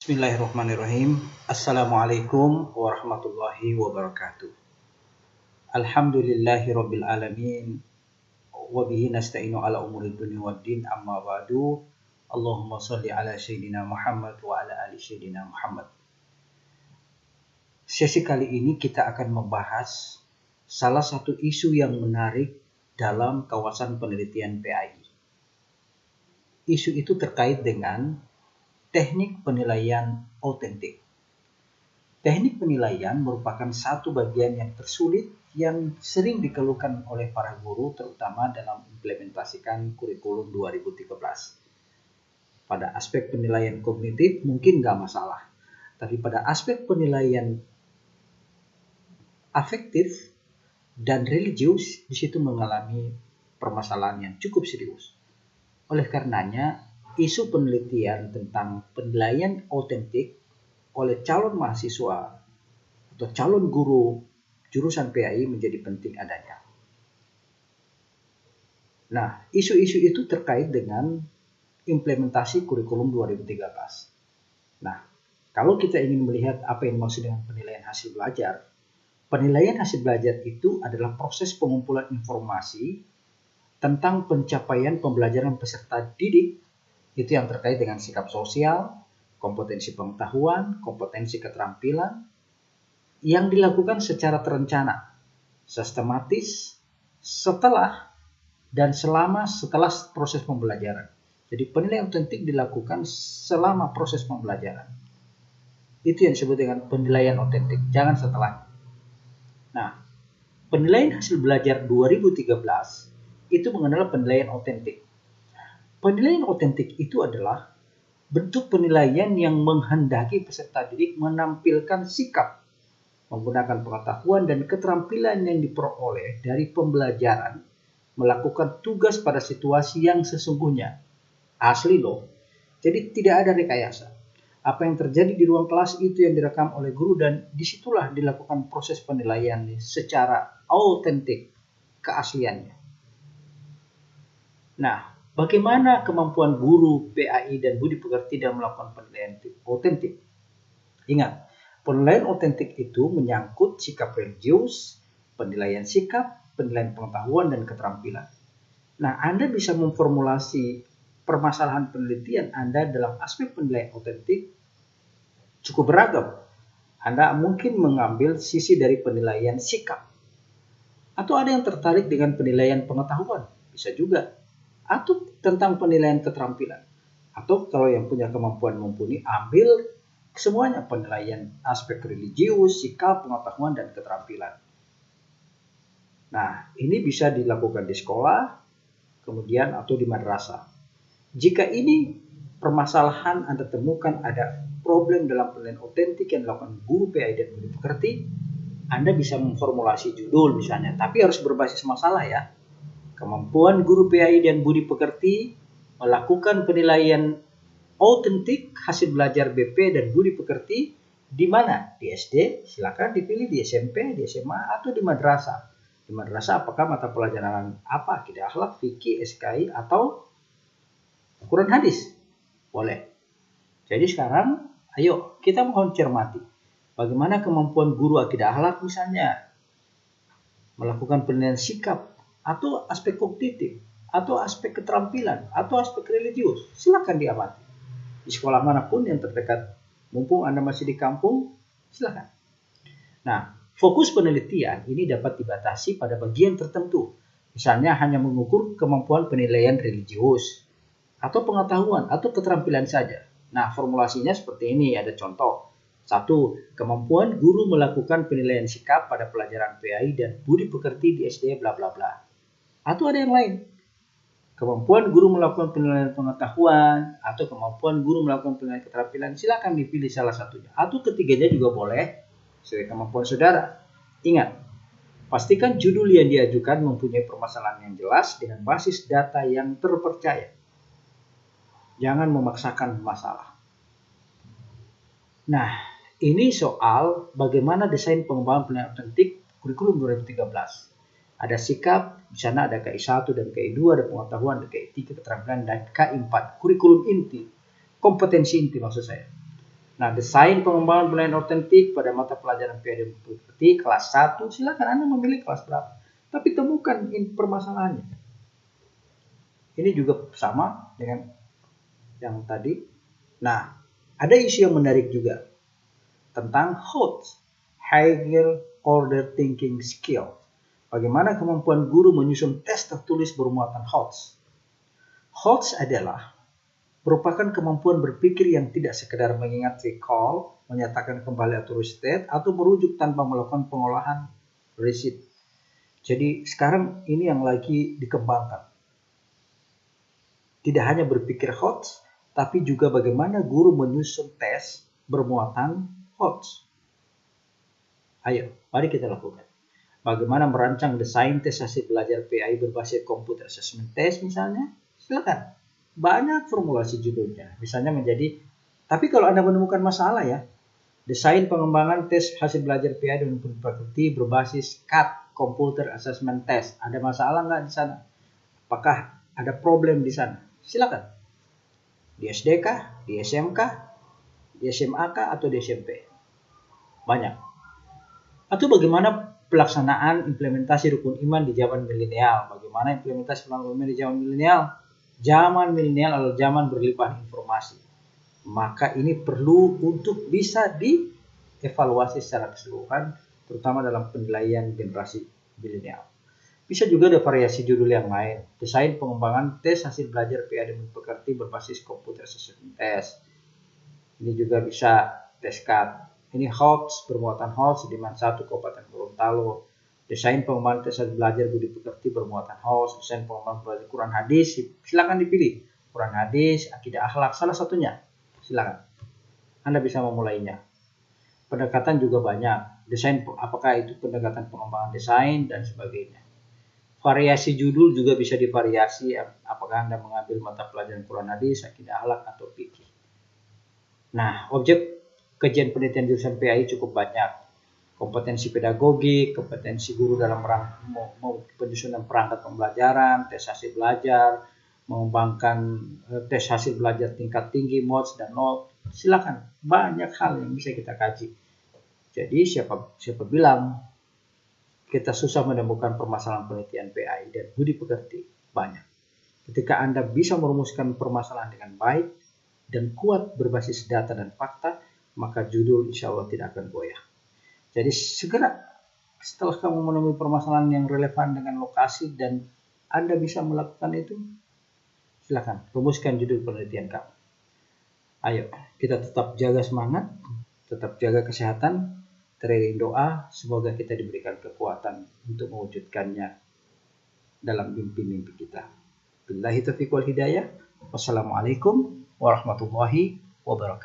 Bismillahirrahmanirrahim. Assalamualaikum warahmatullahi wabarakatuh. Alhamdulillahi rabbil alamin. Wa bihi nasta'inu ala umuri dunya waddin, amma ba'du. Allahumma shalli ala sayyidina Muhammad wa ala ali sayyidina Muhammad. Sesi kali ini kita akan membahas salah satu isu yang menarik dalam kawasan penelitian PAI. Isu itu terkait dengan teknik penilaian autentik. Teknik penilaian merupakan satu bagian yang tersulit yang sering dikeluhkan oleh para guru, terutama dalam implementasikan kurikulum 2013. Pada aspek penilaian kognitif mungkin nggak masalah, tapi pada aspek penilaian afektif dan religius di situ mengalami permasalahan yang cukup serius. Oleh karenanya, isu penelitian tentang penilaian autentik oleh calon mahasiswa atau calon guru jurusan PAI menjadi penting adanya. Nah, isu-isu itu terkait dengan implementasi kurikulum 2013. Nah, kalau kita ingin melihat apa yang dimaksud dengan penilaian hasil belajar itu adalah proses pengumpulan informasi tentang pencapaian pembelajaran peserta didik, itu yang terkait dengan sikap sosial, kompetensi pengetahuan, kompetensi keterampilan, yang dilakukan secara terencana, sistematis, setelah proses pembelajaran. Jadi penilaian autentik dilakukan selama proses pembelajaran. Itu yang disebut dengan penilaian autentik, jangan setelah. Nah, penilaian hasil belajar 2013 itu mengenal penilaian autentik. Penilaian autentik itu adalah bentuk penilaian yang menghendaki peserta didik menampilkan sikap, menggunakan pengetahuan dan keterampilan yang diperoleh dari pembelajaran, melakukan tugas pada situasi yang sesungguhnya. Asli loh. Jadi tidak ada rekayasa. Apa yang terjadi di ruang kelas itu yang direkam oleh guru, dan disitulah dilakukan proses penilaian secara autentik, keasliannya. Nah, bagaimana kemampuan guru PAI dan budi pekerti dalam melakukan penilaian autentik? Ingat, penilaian autentik itu menyangkut sikap religius, penilaian sikap, penilaian pengetahuan dan keterampilan. Nah, Anda bisa memformulasi permasalahan penelitian Anda dalam aspek penilaian autentik cukup beragam. Anda mungkin mengambil sisi dari penilaian sikap, atau ada yang tertarik dengan penilaian pengetahuan, bisa juga, atau tentang penilaian keterampilan, atau kalau yang punya kemampuan mumpuni ambil semuanya, penilaian aspek religius, sikap, pengetahuan dan keterampilan. Nah, ini bisa dilakukan di sekolah, kemudian atau di madrasah. Jika ini permasalahan Anda temukan ada problem dalam penilaian autentik yang dilakukan guru PAI dan budi pekerti, Anda bisa memformulasi judul misalnya, tapi harus berbasis masalah ya. Kemampuan guru PAI dan budi pekerti melakukan penilaian autentik hasil belajar BP dan budi pekerti di mana? Di SD, silakan dipilih, di SMP, di SMA, atau di madrasah. Di madrasah apakah mata pelajaran apa? Akidah, akhlak, fikih, SKI, atau Quran hadis? Boleh. Jadi sekarang, ayo kita mohon cermati. Bagaimana kemampuan guru akidah akhlak misalnya? Melakukan penilaian sikap, atau aspek kognitif, atau aspek keterampilan, atau aspek religius? Silakan diamati. Di sekolah manapun yang terdekat, mumpung Anda masih di kampung, silakan. Nah, fokus penelitian ini dapat dibatasi pada bagian tertentu. Misalnya hanya mengukur kemampuan penilaian religius, atau pengetahuan, atau keterampilan saja. Nah, formulasinya seperti ini, ada contoh. 1. Kemampuan guru melakukan penilaian sikap pada pelajaran PAI dan budi pekerti di SD bla bla bla. Atau ada yang lain. Kemampuan guru melakukan penilaian pengetahuan atau kemampuan guru melakukan penilaian keterampilan, silakan dipilih salah satunya. Atau ketiganya juga boleh, sesuai kemampuan saudara. Ingat, pastikan judul yang diajukan mempunyai permasalahan yang jelas dengan basis data yang terpercaya. Jangan memaksakan masalah. Nah, ini soal bagaimana desain pengembangan penilaian autentik kurikulum 2013. Ada sikap, di sana ada KI1 dan KI2, ada pengetahuan, ada KI3, keterampilan, dan KI4, kurikulum inti, kompetensi inti maksud saya. Nah, desain pengembangan penilaian otentik pada mata pelajaran PA dan budi pekerti kelas 1, silakan Anda memilih kelas berapa. Tapi temukan permasalahannya. Ini juga sama dengan yang tadi. Nah, ada isu yang menarik juga tentang HOTS, Higher Order Thinking Skill. Bagaimana kemampuan guru menyusun tes tertulis bermuatan HOTS. HOTS adalah merupakan kemampuan berpikir yang tidak sekedar mengingat, recall, menyatakan kembali atau restate, atau merujuk tanpa melakukan pengolahan receipt. Jadi sekarang ini yang lagi dikembangkan. Tidak hanya berpikir HOTS, tapi juga bagaimana guru menyusun tes bermuatan HOTS. Ayo, mari kita lakukan. Bagaimana merancang desain tes hasil belajar PAI berbasis Computer Assessment Test misalnya? Silakan. Banyak formulasi judulnya. Misalnya menjadi, tapi kalau Anda menemukan masalah ya, desain pengembangan tes hasil belajar PAI dan budi pekerti berbasis CAT, Computer Assessment Test. Ada masalah nggak di sana? Apakah ada problem di sana? Silakan. Di SD kah? Di SMK? Di SMA kah? Atau di SMP? Banyak. Atau bagaimana pelaksanaan implementasi rukun iman di zaman milenial? Bagaimana implementasi rukun iman di zaman milenial? Zaman milenial adalah zaman berlimpah informasi. Maka ini perlu untuk bisa dievaluasi secara keseluruhan, terutama dalam penilaian generasi milenial. Bisa juga ada variasi judul yang lain. Desain pengembangan tes hasil belajar PA dan pekerti berbasis Computer Assessment Test. Ini juga bisa tes CAT. Ini HOTS, bermuatan HOTS di Man 1 Kabupaten Gorontalo. Desain pengembangan tes hasil belajar budi pekerti bermuatan HOTS. Desain pengembangan belajar Quran hadis, silakan dipilih. Quran hadis, akidah akhlak, salah satunya. Silakan. Anda bisa memulainya. Pendekatan juga banyak. Desain, apakah itu pendekatan pengembangan desain dan sebagainya. Variasi judul juga bisa divariasi. Apakah Anda mengambil mata pelajaran Quran hadis, akidah akhlak, atau fikih. Nah, objek kajian penelitian jurusan PAI cukup banyak. Kompetensi pedagogik, kompetensi guru dalam penyusunan perangkat pembelajaran, tes hasil belajar, mengembangkan tes hasil belajar tingkat tinggi, MODS dan NOT. Silakan, banyak hal yang bisa kita kaji. Jadi siapa bilang kita susah menemukan permasalahan penelitian PAI dan budi pekerti? Banyak. Ketika Anda bisa merumuskan permasalahan dengan baik dan kuat berbasis data dan fakta, maka judul insya Allah tidak akan goyah. Jadi segera setelah kamu menemui permasalahan yang relevan dengan lokasi dan Anda bisa melakukan itu, silakan rumuskan judul penelitian kamu. Ayo, kita tetap jaga semangat, tetap jaga kesehatan, teriring doa, semoga kita diberikan kekuatan untuk mewujudkannya dalam mimpi-mimpi kita. Billahi taufiq wal hidayah. Wassalamualaikum warahmatullahi wabarakatuh.